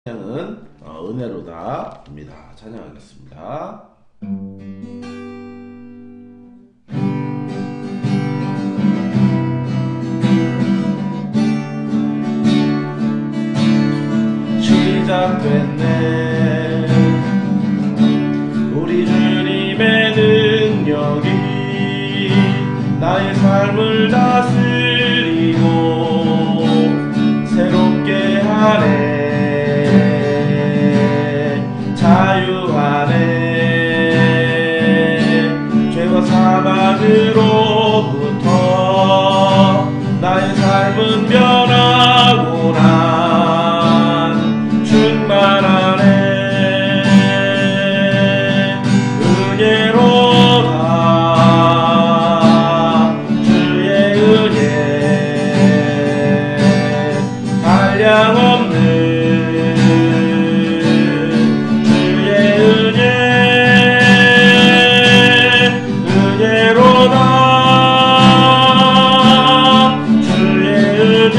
찬양은 은혜로다입니다. 찬양하겠습니다. 시작됐네. 우리 주님의 능력이 나의 삶을 다스리고 새롭게 하네. 자유하네. 죄와 사망으로부터 나의 삶은 변하고 난 충만하네. 은혜로다 주의 은혜 한량없는 주의 은혜 은혜로다 주의 은혜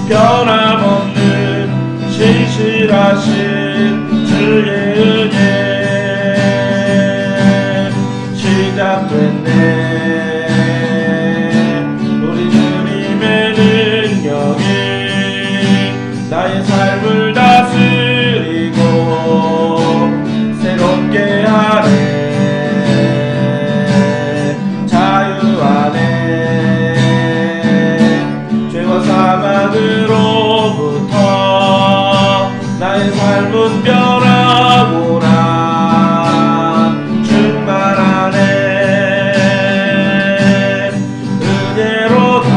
변함없는 신실하신 주의 은혜 시작됐네. 우리 주님의 능력이 나의 삶을 다스리고 새롭게 하네. 자유하네. 죄와 사망으로부터 나의 삶은 변하고 난 충만하네. 은혜로다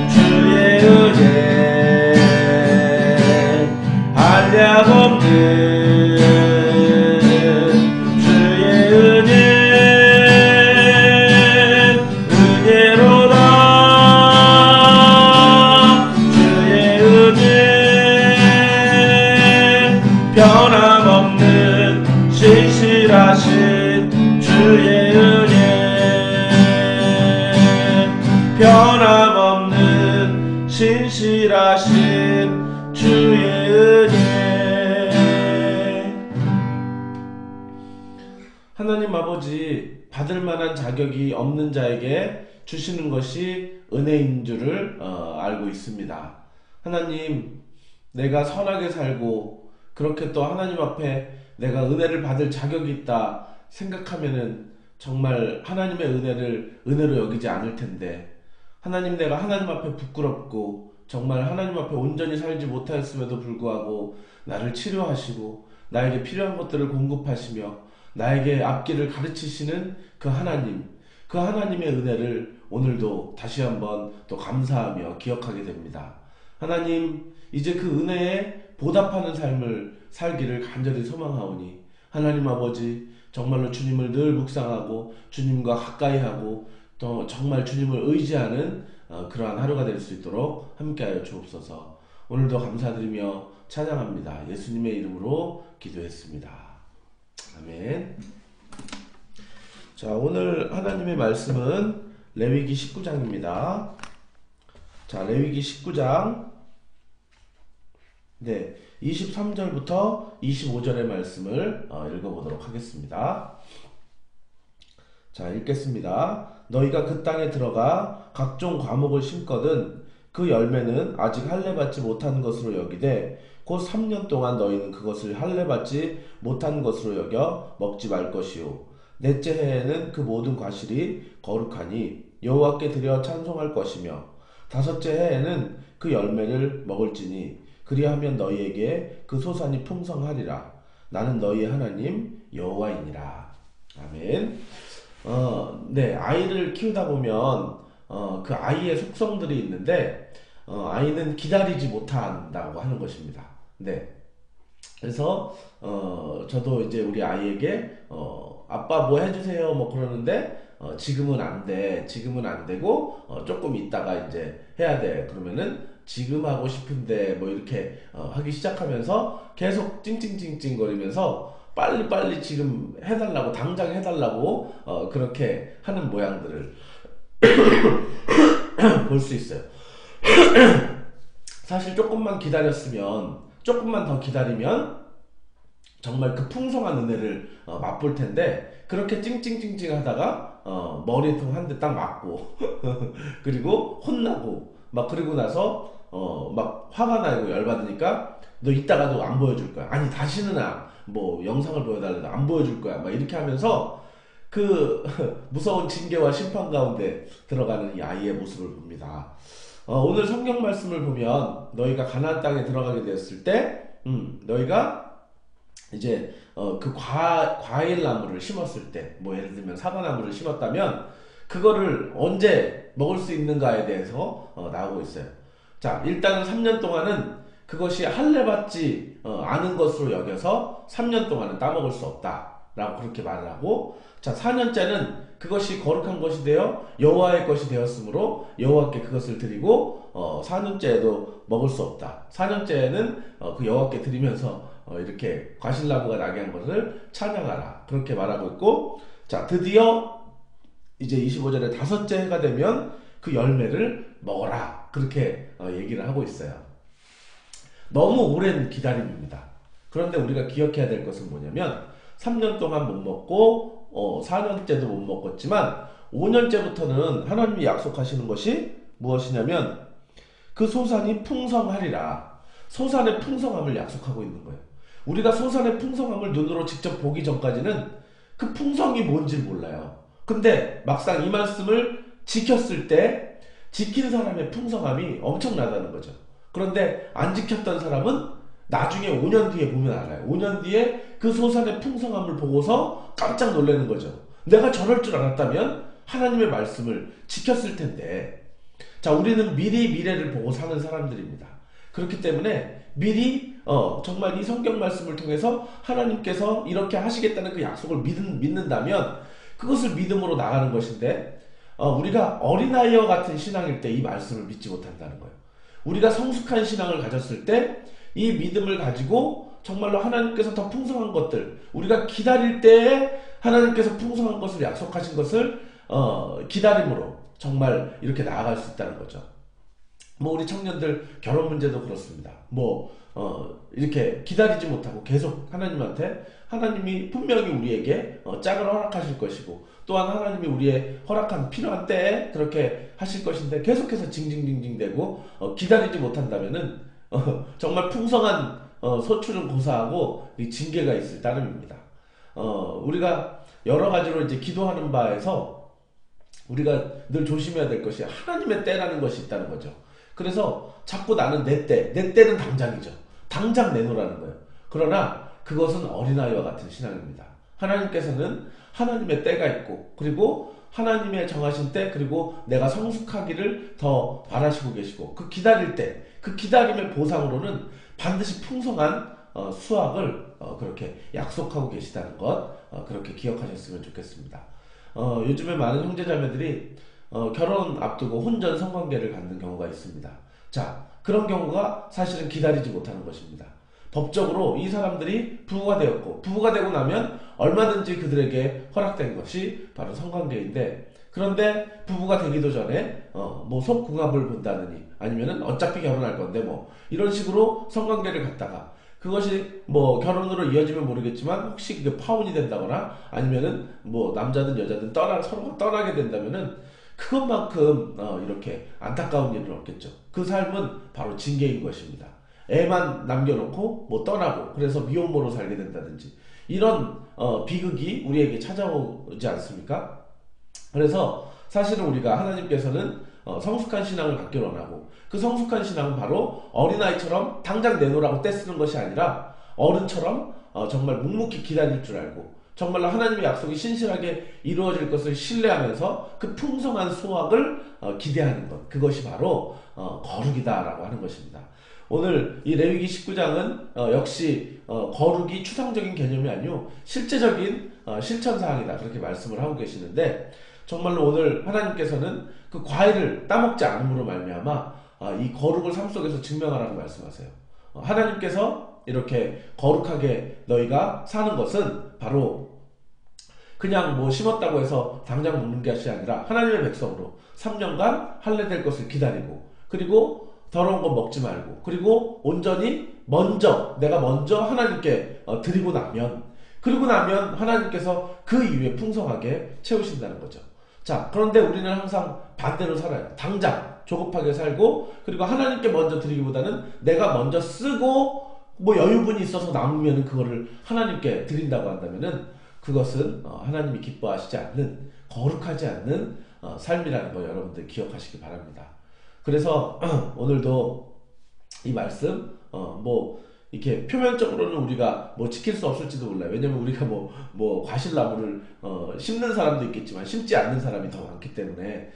주의 은혜 한량없는 주의 은혜 은혜로다 주의 은혜 변함없는 신실하신 주의 은혜 변함없는 신실하신 주의 은혜. 하나님 아버지, 받을 만한 자격이 없는 자에게 주시는 것이 은혜인 줄을 알고 있습니다. 하나님, 내가 선하게 살고 그렇게 또 하나님 앞에 내가 은혜를 받을 자격이 있다 생각하면은 정말 하나님의 은혜를 은혜로 여기지 않을 텐데, 하나님, 내가 하나님 앞에 부끄럽고 정말 하나님 앞에 온전히 살지 못하였음에도 불구하고 나를 치료하시고 나에게 필요한 것들을 공급하시며 나에게 앞길을 가르치시는 그 하나님, 그 하나님의 은혜를 오늘도 다시 한번 또 감사하며 기억하게 됩니다. 하나님, 이제 그 은혜에 보답하는 삶을 살기를 간절히 소망하오니 하나님 아버지, 정말로 주님을 늘 묵상하고 주님과 가까이하고 또 정말 주님을 의지하는 그러한 하루가 될 수 있도록 함께하여 주옵소서. 오늘도 감사드리며 찬양합니다. 예수님의 이름으로 기도했습니다. 아멘. 자, 오늘 하나님의 말씀은 레위기 19장입니다. 자, 레위기 19장 23절부터 25절의 말씀을 읽어보도록 하겠습니다. 자, 읽겠습니다. 너희가 그 땅에 들어가 각종 과목을 심거든 그 열매는 아직 할례받지 못한 것으로 여기되 곧 3년 동안 너희는 그것을 할례받지 못한 것으로 여겨 먹지 말 것이요 넷째 해에는 그 모든 과실이 거룩하니 여호와께 드려 찬송할 것이며 다섯째 해에는 그 열매를 먹을지니 그리하면 너희에게 그 소산이 풍성하리라. 나는 너희의 하나님 여호와이니라. 아멘. 아이를 키우다 보면 그 아이의 속성들이 있는데 아이는 기다리지 못한다고 하는 것입니다. 네. 그래서 저도 이제 우리 아이에게 아빠 뭐 해주세요 뭐 그러는데 지금은 안 돼. 지금은 안 되고 조금 있다가 이제 해야 돼. 그러면은 지금 하고 싶은데 뭐 이렇게 하기 시작하면서 계속 찡찡찡찡 거리면서 빨리빨리 지금 해달라고, 당장 해달라고 그렇게 하는 모양들을 볼 수 있어요. 사실 조금만 기다렸으면, 조금만 더 기다리면 정말 그 풍성한 은혜를 맛볼 텐데, 그렇게 찡찡찡찡 하다가 머리통 한 대 딱 맞고 그리고 혼나고 막, 그리고 나서 막 화가 나고 열받으니까 너 이따가도 안 보여줄 거야, 아니 다시는 뭐 영상을 보여달라도 안 보여줄 거야, 막 이렇게 하면서 그 무서운 징계와 심판 가운데 들어가는 이 아이의 모습을 봅니다. 오늘 성경 말씀을 보면, 너희가 가나안 땅에 들어가게 되었을 때, 너희가 이제 그 과일 나무를 심었을 때, 뭐 예를 들면 사과나무를 심었다면 그거를 언제 먹을 수 있는가에 대해서 나오고 있어요. 자, 일단은 3년 동안은 그것이 할례받지 않은 것으로 여겨서 3년 동안은 따먹을 수 없다 라고 그렇게 말을 하고, 자, 4년째는 그것이 거룩한 것이 되어 여호와의 것이 되었으므로 여호와께 그것을 드리고 4년째에도 먹을 수 없다. 4년째에는 그 여호와께 드리면서 이렇게 과실나무가 나게 한 것을 찬양하라, 그렇게 말하고 있고, 자, 드디어 이제 25절에 다섯째 해가 되면 그 열매를 먹어라, 그렇게 얘기를 하고 있어요. 너무 오랜 기다림입니다. 그런데 우리가 기억해야 될 것은 뭐냐면, 3년 동안 못 먹고 4년째도 못 먹었지만 5년째부터는 하나님이 약속하시는 것이 무엇이냐면, 그 소산이 풍성하리라. 소산의 풍성함을 약속하고 있는 거예요. 우리가 소산의 풍성함을 눈으로 직접 보기 전까지는 그 풍성이 뭔지 몰라요. 근데 막상 이 말씀을 지켰을 때 지킨 사람의 풍성함이 엄청나다는 거죠. 그런데 안 지켰던 사람은 나중에 5년 뒤에 보면 알아요. 5년 뒤에 그 소산의 풍성함을 보고서 깜짝 놀라는 거죠. 내가 저럴 줄 알았다면 하나님의 말씀을 지켰을 텐데. 자, 우리는 미리 미래를 보고 사는 사람들입니다. 그렇기 때문에 미리 정말 이 성경 말씀을 통해서 하나님께서 이렇게 하시겠다는 그 약속을 믿는다면 그것을 믿음으로 나가는 것인데, 우리가 어린아이와 같은 신앙일 때 이 말씀을 믿지 못한다는 거예요. 우리가 성숙한 신앙을 가졌을 때 이 믿음을 가지고 정말로 하나님께서 더 풍성한 것들, 우리가 기다릴 때에 하나님께서 풍성한 것을 약속하신 것을 기다림으로 정말 이렇게 나아갈 수 있다는 거죠. 뭐 우리 청년들 결혼 문제도 그렇습니다. 이렇게 기다리지 못하고 계속 하나님한테, 하나님이 분명히 우리에게 짝을 허락하실 것이고, 또한 하나님이 우리의 허락한 필요한 때에 그렇게 하실 것인데 계속해서 징징징징대고 기다리지 못한다면은 정말 풍성한 소출은 고사하고 이 징계가 있을 따름입니다. 우리가 여러 가지로 이제 기도하는 바에서 우리가 늘 조심해야 될 것이 하나님의 때라는 것이 있다는 거죠. 그래서 자꾸 나는 내 때는 당장이죠. 당장 내놓으라는 거예요. 그러나 그것은 어린아이와 같은 신앙입니다. 하나님께서는 하나님의 때가 있고, 그리고 하나님의 정하신 때, 그리고 내가 성숙하기를 더 바라시고 계시고, 그 기다릴 때, 그 기다림의 보상으로는 반드시 풍성한 수확을 그렇게 약속하고 계시다는 것, 그렇게 기억하셨으면 좋겠습니다. 요즘에 많은 형제자매들이 결혼 앞두고 혼전 성관계를 갖는 경우가 있습니다. 자, 그런 경우가 사실은 기다리지 못하는 것입니다. 법적으로 이 사람들이 부부가 되었고, 부부가 되고 나면 얼마든지 그들에게 허락된 것이 바로 성관계인데, 그런데 부부가 되기도 전에 뭐 속궁합을 본다느니, 아니면은 어차피 결혼할 건데 뭐 이런 식으로 성관계를 갖다가 그것이 뭐 결혼으로 이어지면 모르겠지만 혹시 그게 파혼이 된다거나 아니면은 뭐 남자든 여자든 서로가 떠나게 된다면은 그것만큼 이렇게 안타까운 일은 없겠죠. 그 삶은 바로 징계인 것입니다. 애만 남겨놓고 뭐 떠나고, 그래서 미혼모로 살게 된다든지 이런 비극이 우리에게 찾아오지 않습니까? 그래서 사실은 우리가 하나님께서는 성숙한 신앙을 갖기를 원하고, 그 성숙한 신앙은 바로 어린아이처럼 당장 내놓으라고 떼쓰는 것이 아니라 어른처럼 정말 묵묵히 기다릴 줄 알고, 정말로 하나님의 약속이 신실하게 이루어질 것을 신뢰하면서 그 풍성한 수확을 기대하는 것, 그것이 바로 거룩이다라고 하는 것입니다. 오늘 이 레위기 19장은 역시 거룩이 추상적인 개념이 아니고 실제적인 실천사항이다, 그렇게 말씀을 하고 계시는데, 정말로 오늘 하나님께서는 그 과일을 따먹지 않음으로 말미암아 이 거룩을 삶 속에서 증명하라고 말씀하세요. 하나님께서 이렇게 거룩하게 너희가 사는 것은 바로 그냥 뭐 심었다고 해서 당장 먹는 것이 아니라 하나님의 백성으로 3년간 할례될 것을 기다리고, 그리고 더러운 거 먹지 말고, 그리고 온전히 내가 먼저 하나님께 드리고 나면, 그리고 나면 하나님께서 그 이후에 풍성하게 채우신다는 거죠. 자, 그런데 우리는 항상 반대로 살아요. 당장 조급하게 살고, 그리고 하나님께 먼저 드리기보다는 내가 먼저 쓰고 뭐 여유분이 있어서 남으면 그거를 하나님께 드린다고 한다면은 그것은 하나님이 기뻐하시지 않는, 거룩하지 않는 삶이라는 거 여러분들 기억하시기 바랍니다. 그래서 오늘도 이 말씀 뭐 이렇게 표면적으로는 우리가 뭐 지킬 수 없을지도 몰라요. 왜냐면 우리가 뭐 과실나무를 심는 사람도 있겠지만 심지 않는 사람이 더 많기 때문에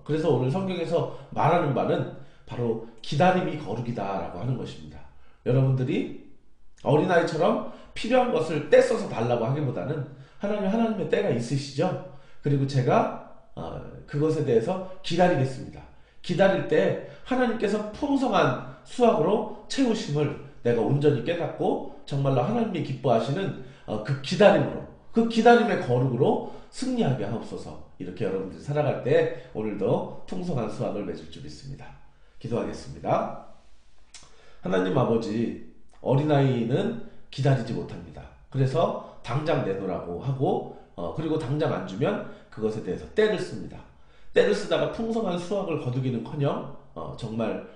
그래서 오늘 성경에서 말하는 바는 바로 기다림이 거룩이다라고 하는 것입니다. 여러분들이 어린아이처럼 필요한 것을 떼써서 달라고 하기보다는 하나님의 때가 있으시죠. 그리고 제가 그것에 대해서 기다리겠습니다. 기다릴 때 하나님께서 풍성한 수확으로 채우심을 내가 온전히 깨닫고 정말로 하나님이 기뻐하시는 그 기다림으로, 그 기다림의 거룩으로 승리하게 하옵소서. 이렇게 여러분들이 살아갈 때 오늘도 풍성한 수확을 맺을 줄 믿습니다. 기도하겠습니다. 하나님 아버지, 어린아이는 기다리지 못합니다. 그래서 당장 내놓으라고 하고 그리고 당장 안 주면 그것에 대해서 때를 씁니다. 때를 쓰다가 풍성한 수확을 거두기는커녕 정말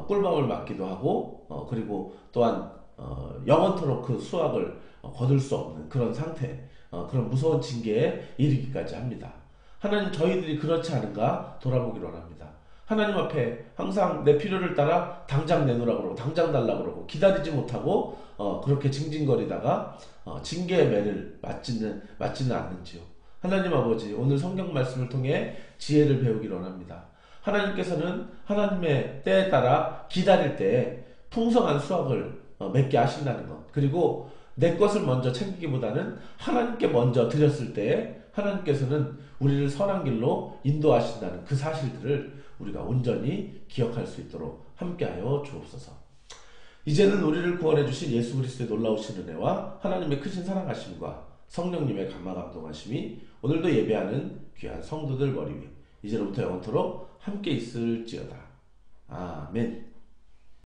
꿀밤을 맞기도 하고 그리고 또한 영원토록 그 수확을 거둘 수 없는 그런 상태, 그런 무서운 징계에 이르기까지 합니다. 하나님, 저희들이 그렇지 않은가 돌아보기를 원합니다. 하나님 앞에 항상 내 필요를 따라 당장 내놓으라고 그러고 당장 달라고 그러고 기다리지 못하고 그렇게 징징거리다가 징계의 매를 맞지는 않는지요. 하나님 아버지, 오늘 성경 말씀을 통해 지혜를 배우기를 원합니다. 하나님께서는 하나님의 때에 따라 기다릴 때 풍성한 수확을 맺게 하신다는 것, 그리고 내 것을 먼저 챙기기보다는 하나님께 먼저 드렸을 때 하나님께서는 우리를 선한 길로 인도하신다는 그 사실들을 우리가 온전히 기억할 수 있도록 함께하여 주옵소서. 이제는 우리를 구원해 주신 예수 그리스도의 놀라우신 은혜와 하나님의 크신 사랑하심과 성령님의 감화감동하심이 오늘도 예배하는 귀한 성도들 머리 위에 이제로부터 영원토록 함께 있을지어다. 아멘.